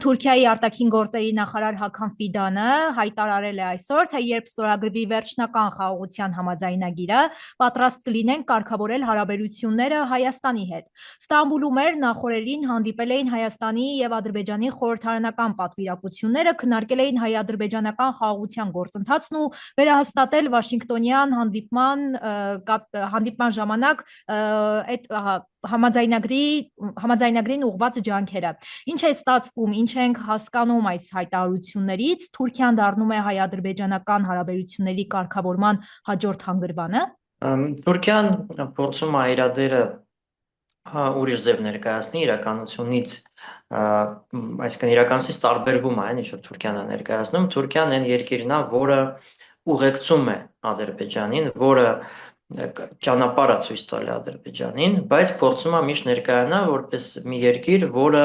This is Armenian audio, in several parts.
Թուրքիայի արտաքին գործերի նախարար Հական Ֆիդանը հայտարարել է այսօր, թե երբ ստորագրվի վերջնական խաղաղության համաձայնագիրը, պատրաստ կլինեն կարգավորել հարաբերությունները Հայաստանի հետ։ Ստամբուլում նախորդին հանդիպել էին Հայաստանի եւ Ադրբեջանի խորհրդարանական պատվիրակությունները, քննարկել էին հայ-ադրբեջանական խաղաղության գործընթացն ու վերահաստատել Վաշինգտոնյան հանդիպման ժամանակ այդ համաձայնագրին ուղղված ջանքերը։ Ինչ է ստացվում, ինչ ենք հասկանում այս հայտարարություններից, Թուրքիան դառնում է հայ-ադրբեջանական հարաբերությունների կարգավորման հաջորդ հանգրվանը։ Թուրքիան փորձում է իր դերը ուրիշ ձև ներկայացնի իրականությունից, այսինքն իրականությունից տարբերվում է այն, ինչ որ Թուրքիան է ներկայացնում։ Թուրքիան այն երկիրն է, որը ուղեկցում է Ադրբեջանին, որը ճանապարհ է ցույց տալի Ադրբեջանին, բայց փորձում է միշտ ներկայանալ որպես մի երկիր, որը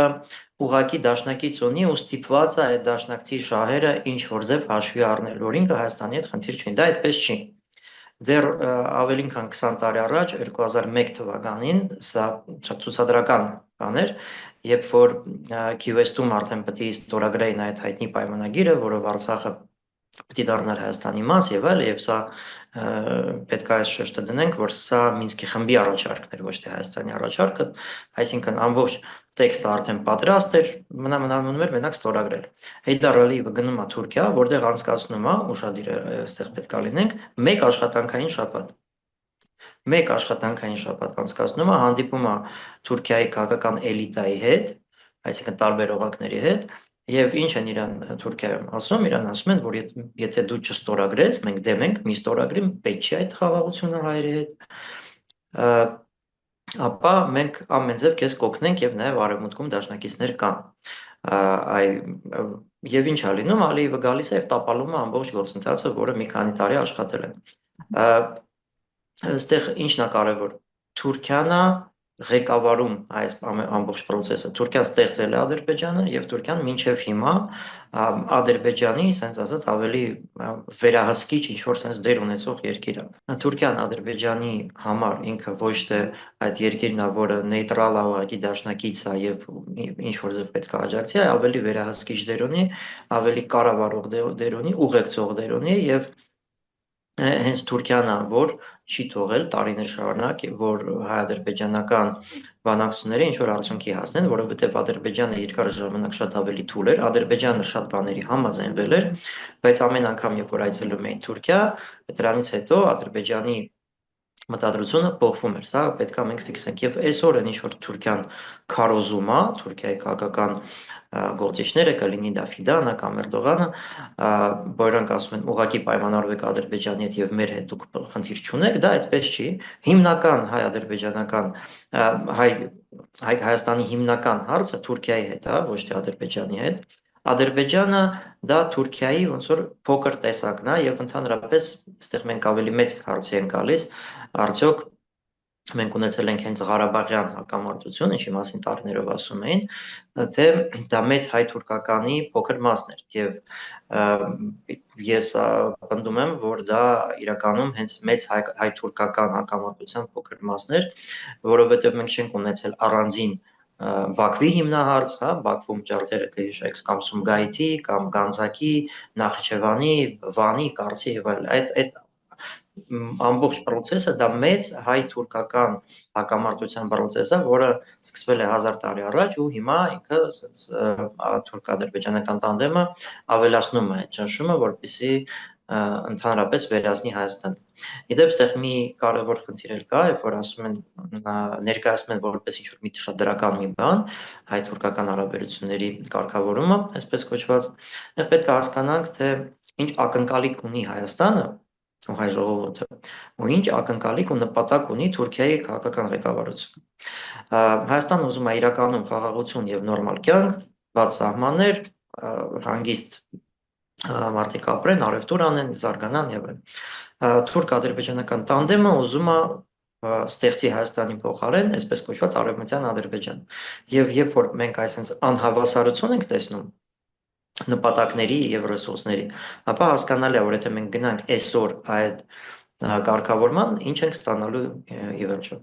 ուղղակի դաշնակից ունի ու ստիպված է այդ դաշնակցի շահերը ինչ որ ձև հաշվի առնել, որ ինքը Հայաստանի հետ խնդիր չունի։ Դա այդպես չի։ Դեռ ավելին քան 20 տարի առաջ, 2001 թվականին, սա ցուցադրական բան էր, երբ որ Քիվեստում արդեն պետք է ստորագրեին այդ հայտնի պայմանագիրը, որով Արցախը պետք է դառնար Հայաստանի մաս եւ այլ, եւ սա պետք է այս շեշտը դնենք, որ սա Մինսկի խմբի առաջարկն էր, ոչ թե Հայաստանի առաջարկը, այսինքն ամբողջ տեքստը արդեն պատրաստ էր, մնում էր մենակ ստորագրել։ Heydar Aliyevը գնում է Թուրքիա, որտեղ անցկացնում է, ուշադիր այստեղ պետք է լինենք, մեկ աշխատանքային շաբաթ։ Մեկ աշխատանքային շաբաթ անցկացնում է, հանդիպում է Թուրքիայի քաղաքական էլիտայի հետ, այսինքն տարբեր օղակների հետ, եւ ինչ են իրան Թուրքիայում ասում, իրան ասում են, որ եթե դու չստորագրես, մենք դեմ ենք, մի ստորագրի, պետք չի այդ խաղաղությունը հայերի հետ, ապա մենք ամեն ձև քեզ կօգնենք եւ նաեւ արևմուտքում դաշնակիցներ կան։ Եվ ինչ է լինում, Ալիևը գալիս է եւ տապալում է ամբողջ գործընթացը, որը մի քանի տարի աշխատել է։ Այստեղ ինչն է կարևոր։ Թուրքիան է ղեկավարում այս ամբողջ process-ը։ Թուրքիան ստեղծել է Ադրբեջանը եւ Թուրքիան մինչեւ հիմա Ադրբեջանի, ասենց ասած, ավելի վերահսկիչ ինչ որ sense դեր ունեցող երկիր է։ Թուրքիան Ադրբեջանի համար ինքը ոչ թե այդ երկիրն է, որը նեյտրալ է, ուղղակի դաշնակից է եւ ինչ որ ձև պետք է աջակցի, ավելի վերահսկիչ դեր ունի, ավելի կառավարող դեր ունի, ուղեկցող դեր ունի եւ հենց Թուրքիան է, որ չի թողել տարիներ շարունակ, որ հայ-ադրբեջանական բանակցությունները ինչ որ արդյունքի հասնեն, որովհետև Ադրբեջանը երկար ժամանակ շատ ավելի թույլ էր, Ադրբեջանը շատ բաների համաձայնվել էր, բայց ամեն անգամ, երբ որ այցելում էին Թուրքիա, դրանից հետո Ադրբեջանի մտադրությունը փոխվում էր, սա պետք է մենք ֆիքսենք եւ այսօր են ինչ որ Թուրքիան քարոզում է, Թուրքիայի քաղաքական գործիչները, կլինի դա Ֆիդանը կամ Էրդողանը, որոնք ասում են ուղղակի պայմանավորվեք Ադրբեջանի հետ եւ մեր հետ դուք խնդիր չունեք, դա այդպես չի։ Հիմնական հայ-ադրբեջանական Հայաստանի հիմնական հարցը Թուրքիայի հետ է, ոչ թե Ադրբեջանի հետ։ Ադրբեջանը դա Թուրքիայի ոնց որ փոքր տեսակն է եւ ընդհանրապես այստեղ մենք ավելի մեծ հարցի ենք գալիս, արդյոք մենք ունեցել ենք հենց Ղարաբաղյան հակամարտություն, ինչի մասին տարիներով ասում էին, թե դա մեծ հայ-թուրքականի փոքր մասն էր եւ ես պնդում եմ, որ դա իրականում հենց մեծ հայ-թուրքական հակամարտության փոքր մասն էր, որովհետեւ մենք չենք ունեցել առանձին Բաքվի հիմնահարց, հա, Բաքվում ջարդերը կհիշեք կամ Սումգայիթի, կամ Գանձակի, Նախիջևանի, Վանի, Կարծի եւ այլ, այդ ամբողջ process-ը դա մեծ հայ-թուրքական հակամարտության process է, որը սկսվել է 1000 տարի առաջ ու հիմա ինքը թուրք-ադրբեջանական տանդեմը ավելացնում է այդ ճնշումը, որպեսզի ընդհանրապես վերացնի Հայաստանը։ Իդեպ այստեղ մի կարևոր խնդիր էլ կա, երբ որ ասում են ներկայացնում են որպես ինչ որ մի շատ դրական մի բան, հայ-թուրքական հարաբերությունների կարգավորումը, այսպես կոչված, այդտեղ պետք է հասկանանք, թե ինչ ակնկալիք ունի Հայաստանը ու հայ ժողովուրդը, ու ինչ ակնկալիք ու նպատակ ունի Թուրքիայի քաղաքական ղեկավարությունը։ Հայաստանը ուզում է իրականում խաղաղություն եւ նորմալ կյանք, բաց սահմաններ, հանգիստ մարդիկ ապրեն, առևտուր անեն, զարգանան եւ այլն։ Թուրք-ադրբեջանական տանդեմը ուզում է ստեղծի Հայաստանի փոխարեն, այսպես կոչված արևմտյան Ադրբեջան։ Եվ երբ որ մենք այսպես անհավասարություն ենք տեսնում նպատակների եւ ռեսուրսների, ապա հասկանալի է, որ եթե մենք գնանք այսօր այդ կարգավորման, ինչ ենք ստանալու ի վերջո։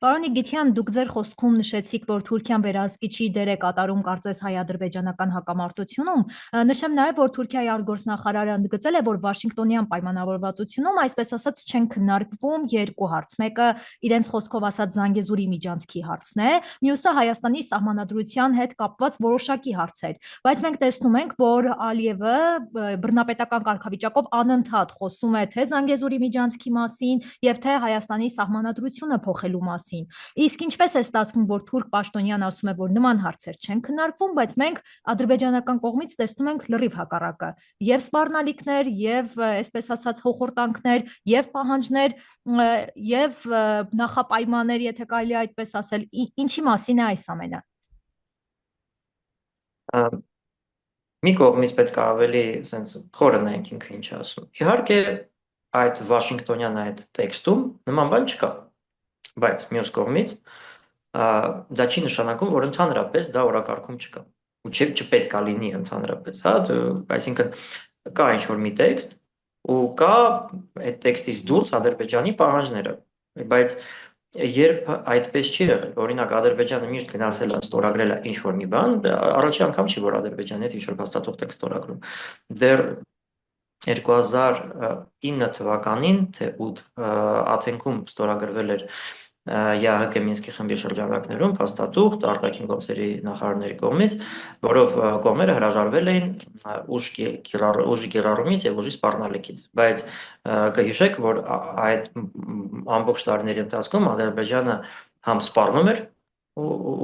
Պարոն Իգիթյան, դուք ձեր խոսքում նշեցիք, որ Թուրքիան վերահսկիչի դեր է կատարում կարծես հայ-ադրբեջանական հակամարտությունում։ Նշեմ նաև, որ Թուրքիայի արտգործնախարարը ընդգծել է, որ Վաշինգտոնյան պայմանավորվածությունում, այսպես ասած, չեն քննարկվում երկու հարց։ Մեկը իրենց խոսքով ասած Զանգեզուրի միջանցքի հարցն է, մյուսը Հայաստանի սահմանադրության հետ կապված որոշակի հարցեր։ Բայց մենք տեսնում ենք, որ Ալիևը բռնապետական կարգավիճակով անընդհատ խոսում է թե Զանգեզուրի միջանցքի մասին եւ թե Հայաստանի սահմանադրությունը փոխելու մասին։ Իսկ ինչպես է ստացվում, որ թուրք պաշտոնյան ասում է, որ նման հարցեր չեն քննարկվում, բայց մենք ադրբեջանական կողմից տեսնում ենք լրիվ հակառակը։ Եվ սպառնալիքներ, եւ այսպես ասած հոխորտանքներ, եւ պահանջներ, եւ նախապայմաններ, եթե կարելի է այդպես ասել, ինչի մասին է այս ամենը։ Մի կողմից պետք է ավելի sense խորը նայենք ինքը ինչ ասում։ Իհարկե այդ Վաշինգտոնյան այդ տեքստում նման բան չկա, բայց մյուս կողմից դա չի նշանակում, որ ընդհանրապես դա օրակարգում չկա ու չպետք է լինի ընդհանրապես, հա, այսինքն կա ինչ-որ մի տեքստ ու կա այդ տեքստից դուրս Ադրբեջանի պահանջները, բայց երբ այդպես չի եղել, օրինակ Ադրբեջանը միշտ գնացել է ստորագրել ինչ-որ մի բան, առաջի անգամ չի, որ Ադրբեջանի հետ ինչ-որ փաստաթուղթ է ստորագրում։ Դեռ 2009 թվականին, թե 8 Աթենքում ստորագրվել էր ԵԱՀԿ Մինսկի խմբի շրջանակներում փաստաթուղթ արտաքին գործերի նախարարների կողմից, որով կողմերը հրաժարվել էին ուժի կիրառումից եւ ուժի սպառնալիքից, բայց կհիշեք, որ այդ ամբողջ տարիների ընթացքում Ադրբեջանը համ սպառնում էր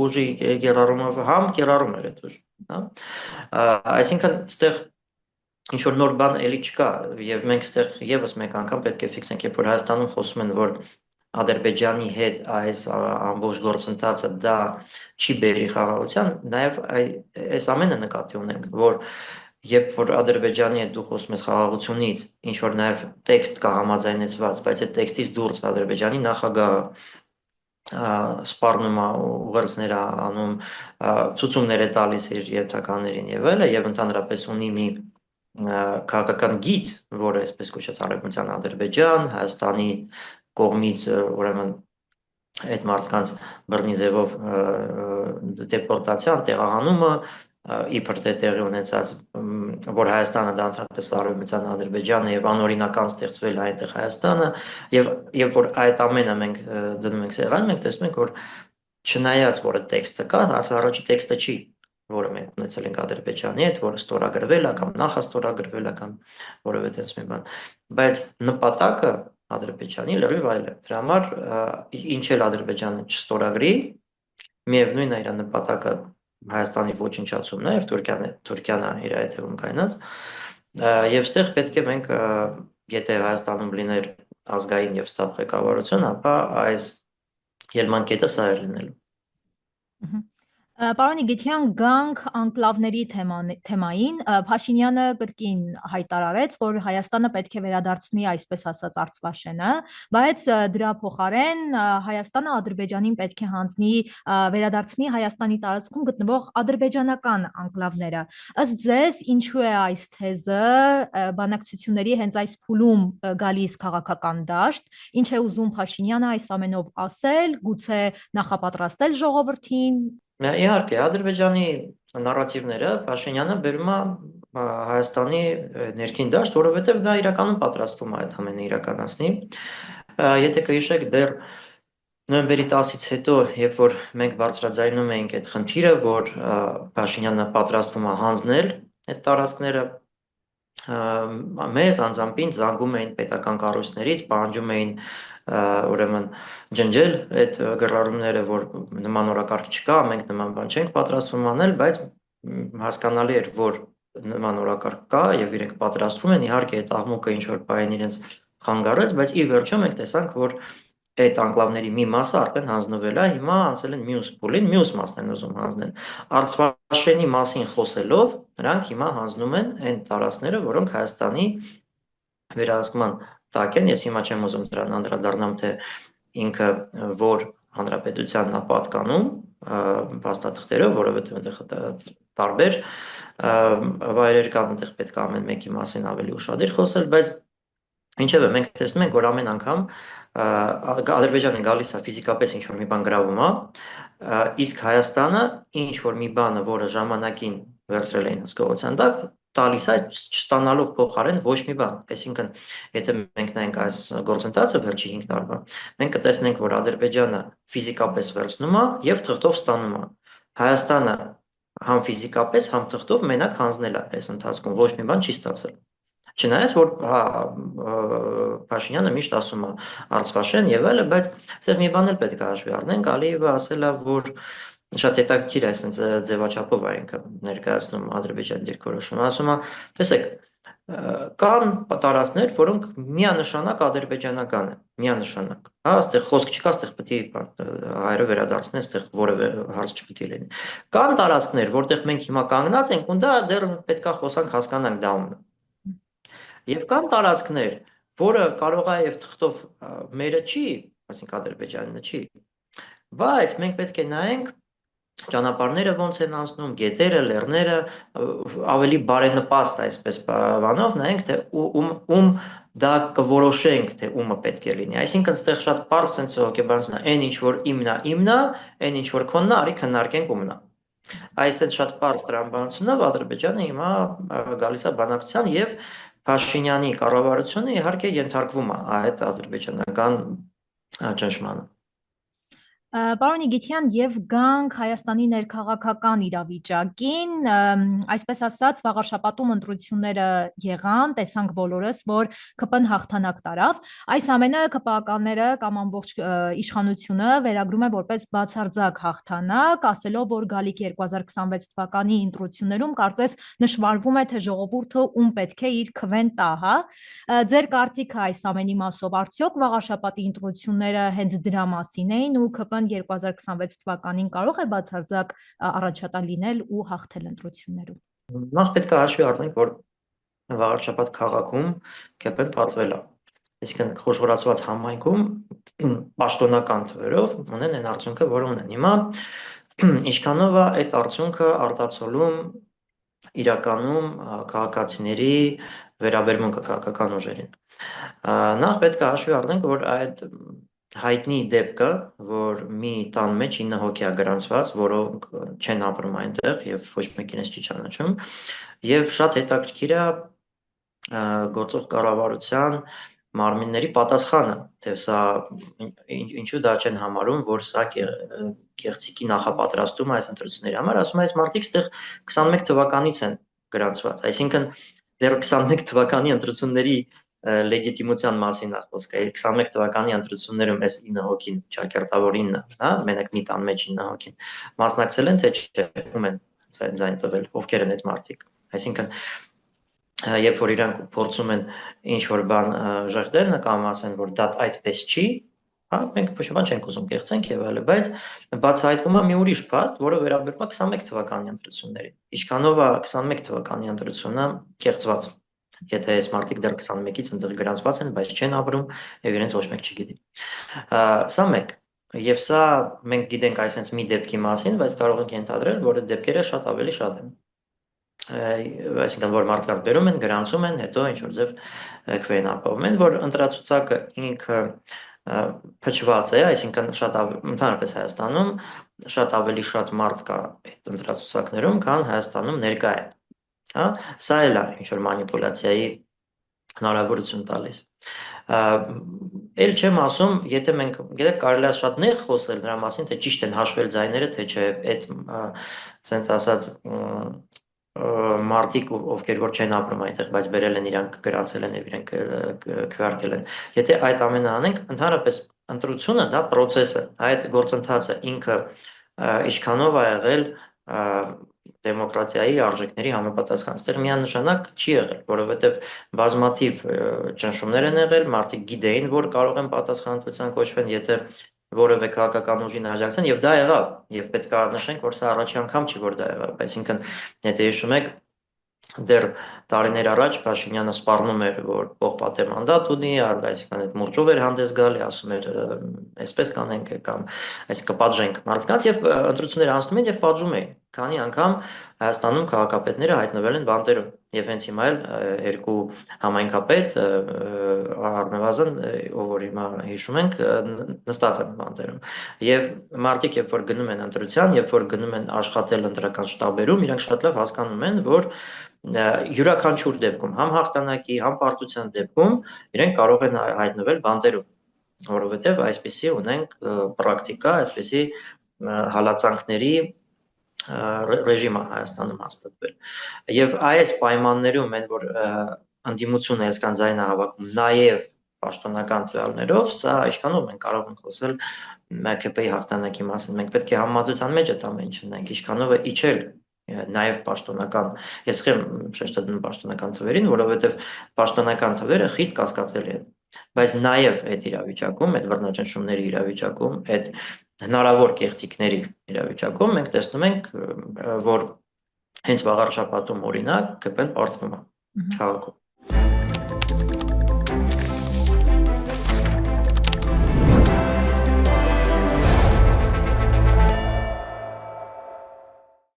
ուժի կիրառումով, համ կիրառում էր այդ ուժը, հա։ Այսինքն այստեղ ինչ որ նոր բան էլի չկա եւ մենք այստեղ եւս մեկ անգամ պետք է ֆիքսենք, երբ որ Հայաստանում խոսում են, որ Ադրբեջանի հետ այս ամբողջ գործընթացը դա չի բերի խաղաղության, նաև այս ամենը նկատի ունենք, որ երբ որ Ադրբեջանի հետ դու խոսում ես խաղաղությունից, ինչ որ նաև տեքստ կա համաձայնեցված, բայց այդ տեքստից դուրս Ադրբեջանի նախագահը սպառնում է ուղերձներ է անում, ցուցումներ է տալիս իր երթականերին եւ այլն, եւ ընդհանրապես ունի մի քաղաքական գիծ, որը այսպես կոչած Արևմտյան Ադրբեջան, Հայաստանի կողմից ուրեմն այդ մարդկանց բռնի ձևով դեպորտացիան, տեղահանումը, իբր թե տեղի ունեցած, որ Հայաստանը դա ընդհանրապես Արևմտյան Ադրբեջանը եւ անօրինական ստեղծվել այնտեղ Հայաստանը, եւ որ այդ ամենը մենք դնում ենք սեղան, մենք տեսնում ենք, որ չնայած որ այդ տեքստը կա, առաջի տեքստը չի, որը մենք ունեցել ենք Ադրբեջանի հետ, որը ստորագրվել է կամ նախաստորագրվել է կամ որևէ այդպես մի բան, բայց նպատակը Ադրբեջանի լրիվ այլ է։ Դրա համար ինչ էլ Ադրբեջանը չստորագրի, միևնույն է իր նպատակը Հայաստանի ոչնչացումն է եւ Թուրքիան իր հետևում կայնած։ Եվ այստեղ պետք է մենք, եթե Հայաստանում լիներ ազգային եւ ստապ ղեկավարություն, ապա այս ելման կետը սա էր լինելու։ Պարոն Իգիթյան, գանք անկլավների թեմային, Փաշինյանը կրկին հայտարարեց, որ Հայաստանը պետք է վերադարձնի այսպես ասած Արցվաշենը, բայց դրա փոխարեն Հայաստանը Ադրբեջանին պետք է հանձնի վերադարձնի Հայաստանի տարածքում գտնվող ադրբեջանական անկլավները։ Ըստ ձեզ, ինչու է այս թեզը բանակցությունների հենց այս փուլում գալիս քաղաքական դաշտ, ինչ է ուզում Փաշինյանը այս ամենով ասել, գուցե նախապատրաստել ժողովրդին։ Իհարկե, Ադրբեջանի նարատիվները Փաշինյանը բերում է Հայաստանի ներքին դաշտ, որովհետև դա իրականում պատրաստվում է այդ ամենը իրականացնի։ Եթե կհիշեք, դեռ նոյեմբերի 10-ից հետո, երբ որ մենք բարձրաձայնում էինք այդ խնդիրը, որ Փաշինյանը պատրաստվում է հանձնել այդ տարածքները, մեզ անձամբին զանգում էին պետական կառույցներից, պահանջում էին ուրեմն ջնջել այդ գրառումները, որ նման օրակարգ չկա, մենք նման բան չենք պատրաստվում անել, բայց հասկանալի էր, որ նման օրակարգ կա եւ իրենք պատրաստվում են, իհարկե այդ աղմուկը ինչ որ բան իրենց խանգարեց, բայց ի վերջո մենք տեսանք, որ այդ անկլավների մի մասը արդեն հանձնվել է, հիմա անցել են մյուս փուլին, մյուս մասն են ուզում հանձնել։ Արցվաշենի մասին խոսելով, նրանք հիմա հանձնում են այն տարածքները, որոնք Հայաստանի վերահսկման տակ են, ես հիմա չեմ ուզում դրան անդրադառնամ, թե ինքը որ հանրապետությանն է պատկանում փաստաթղթերով, որովհետև այնտեղ տարբեր վայրեր կան, այնտեղ պետք է ամեն մեկի մասին ավելի ուշադիր խոսել, բայց Ինչևէ, մենք տեսնում ենք, որ ամեն անգամ Ադրբեջանը գալիս է ֆիզիկապես ինչ որ մի բան գրավում է, իսկ Հայաստանը ինչ որ մի բանը, որը ժամանակին վերցրել էին հսկողության տակ, տալիս է չստանալով փոխարեն ոչ մի բան։ Այսինքն, եթե մենք նայենք այս գործընթացը վերջի 5 տարվա, մենք կտեսնենք, որ Ադրբեջանը ֆիզիկապես վերցնում է եւ թղթով ստանում է։ Հայաստանը համ ֆիզիկապես, համ թղթով մենակ հանձնել է այս ընթացքում, ոչ մի բան չի ստացել։ Չնայած որ Փաշինյանը միշտ ասում է Արցախաշեն եւ այլը, բայց այստեղ մի բան էլ պետք է հաշվի առնենք, Ալիևը ասել է, որ շատ հետաքրքիր է այսպես ձևաչափով է ինքը ներկայացնում Ադրբեջանի դիրքորոշումը, ասում է, տեսեք, կան տարածքներ, որոնք միանշանակ ադրբեջանական են, միանշանակ։ Հա, այստեղ խոսք չկա, այստեղ պետք է հայերը վերադարձնեն, այստեղ որևէ հարց չպետք է լինի։ Կան տարածքներ, որտեղ մենք հիմա կանգնած ենք, ու դա դեռ պետքա խոսանք, հասկանանք դա ումն է։ Եվ կան տարածքներ, որը կարող է եւ թղթով մերը չի, այսինքն Ադրբեջանինը չի, բայց մենք պետք է նայենք ճանապարհները ոնց են անցնում, գետերը, լեռները, ավելի բարենպաստ այսպես բանով նայենք, թե ում դա կորոշենք, թե ումը պետք է լինի։ Այսինքն այստեղ շատ բարձ sense հոգեբանությունն է, այն ինչ որ իմն է, այն ինչ որ քոնն է, արի քննարկենք ումն է։ Այս այդ շատ բարձ տրամաբանությունով Ադրբեջանը հիմա գալիս է բանակցության եւ Փաշինյանի կառավարությունը իհարկե ենթարկվում է այդ ադրբեջանական ճնշմանը։ Պարոն Իգիթյան, եւ գանք Հայաստանի ներքաղաքական իրավիճակին, այսպես ասած, վաղ շաբաթում ընտրությունները եղան, տեսանք բոլորս, որ ԿՊ-ն հաղթանակ տարավ։ Այս ամենը ԿՊԱ-ականները կամ ամբողջ իշխանությունը վերագրում է որպես բացարձակ հաղթանակ, ասելով, որ գալիք 2026 թվականի ընտրություններում կարծես նշмарվում է, թե ժողովուրդը ում պետք է իր քվեն տա, հա։ Ձեր կարծիքը այս ամենի մասով արդյոք վաղաշաբաթի ընտրությունները հենց դրա մասին էին ու ԿՊ-ն 2026 թվականին կարող է բացարձակ առաջատար լինել ու հաղթել ընտրություններում։ Նախ պետք է հաշվի առնենք, որ վաղաշաբաթ քաղաքում ԿՊ-ն պատվել է։ Այսինքն խոշորացված համայնքում պաշտոնական թվերով ունեն այն արդյունքը, որը ունեն։ Հիմա ինչքանով է այդ արդյունքը արտացոլում իրականում քաղաքացիների վերաբերմունքը քաղաքական ուժերին։ Նախ պետք է հաշվի առնենք, որ այդ հայտնի դեպքը, որ մի տան մեջ 9 հոգի է գրանցված, որոնք չեն ապրում այնտեղ եւ ոչ մեկին չի ճանաչում, եւ շատ հետաքրքիր է գործող կառավարության մարմինների պատասխանը, թե սա ինչու դա չեն համարում, որ սա գեղցիկի նախապատրաստում է այս ընտրությունների համար, ասում է այս մարդիկ ստեղ 21 թվականից են գրանցված, այսինքն դեռ 21 թվականի ընտրությունների լեգիտիմության մասին է խոսքը, 21 թվականի ընտրություններում այս 9 հոգին, ճակերտավոր 9, հա, մենակ մի տան մեջ 9 հոգին մասնակցել են, թե չէ, ում են ձայն տվել, ովքեր են այդ մարդիկ։ Այսինքն երբ որ իրանք փորձում են ինչ որ բան ժխտել, կամ ասեն, որ դա այդպես չի, հա, մենք ոչ մի բան չենք ուզում կեղծենք եւ այլն, բայց բացահայտվում է մի ուրիշ փաստ, որը վերաբերում է 21 թվականի ընտրություններին։ Ինչքանով է 21 թվականի ընտրությունը կեղծված։ Եթե այս մարդիկ դեռ 21-ից ընդդեմ գրանցված են, բայց չեն ապրում եւ իրենց ոչ մեկ չգիտի։ Սա մեկ, եւ սա մենք գիտենք այսպես մի դեպքի մասին, բայց կարող ենք ենթադրել, որ այդ դեպքերը շատ ավելի շատ են։ Այսինքն որ մարդկանց բերում են, գրանցում են, հետո ինչ որ ձև քվեն ապահովում են, որ ընտրացուցակը ինքը փչված է, այսինքն շատ ընդհանրապես Հայաստանում շատ ավելի շատ մարդ կա այդ ընտրացուցակներում, քան Հայաստանում ներկա է։ Հա, սա էլ է ինչ որ մանիպուլյացիայի հնարավորություն տալիս։ Էլ չեմ ասում, եթե մենք գիտեք կարելի է շատ նեղ խոսել դրա մասին, թե ճիշտ են հաշվել ձայները, թե չէ, այդ ասենց ասած մարդիկ, ովքեր որ չեն ապրում այնտեղ, բայց բերել են իրանք գրանցել են եւ իրենք քվեարկել են։ Եթե այդ ամենը անենք, ընդհանրապես ընտրությունը դա process է, այդ գործընթացը ինքը ինչքանով է եղել դեմոկրատիայի արժեքների համապատասխան։ Այստեղ միանշանակ չի եղել, որովհետև բազմաթիվ ճնշումներ են եղել, մարդիկ գիտեին, որ կարող են պատասխանատվության կոչվել, եթե որևէ քաղաքական ուժին աջակցեն, եւ դա եղավ, եւ պետք է նշենք, որ սա առաջի անգամ չի, որ դա եղավ, այսինքն եթե հիշում եք, դեռ տարիներ առաջ Փաշինյանը սպառնում էր, որ պողպատե մանդատ ունի, այսինքն այդ մուրճով էր հանդես գալի, ասում էր, այսպես կանենք կամ այսինքն պատժենք մարդկանց եւ ընտրությունները անցնում են եւ պատժում էին։ քանի անգամ Հայաստանում քաղաքապետները հայտնվել են բանտերում եւ հենց հիմա էլ երկու համայնքապետ առնվազն ով որ հիմա հիշում ենք նստած են բանտերում եւ մարդիկ երբ որ գնում են ընտրության, երբ որ գնում են աշխատել ընտրական շտաբերում, իրենք շատ լավ հասկանում են, որ յուրաքանչյուր դեպքում, համ հաղթանակի, համ պարտության դեպքում իրենք կարող են հայտնվել բանտերում, որովհետեւ այսպեսի ունենք պրակտիկա, այսպեսի հալածանքների ռեժիմը Հայաստանում հաստատվել։ Եվ այս պայմաններում են, որ ընդդիմությունը այսքան ձայն է հավաքում, նաև պաշտոնական տվյալներով, սա ինչքանով մենք կարող ենք խոսել ՄԿՊ-ի հաղթանակի մասին։ Մենք պետք է համեմատության մեջ այդ ամեն ինչը ունենք, ինչքանով է իջել նաև պաշտոնական, ես չեմ շեշտադրում պաշտոնական թվերին, որովհետև պաշտոնական թվերը խիստ կասկածելի են, բայց նաև այդ իրավիճակում, այդ բռնաճնշումների իրավիճակում, այդ հնարավոր կեղծիքների իրավիճակում մենք տեսնում ենք, որ հենց վաղարշաբաթում օրինակ ԿՊ-ն պարտվում է քաղաքում։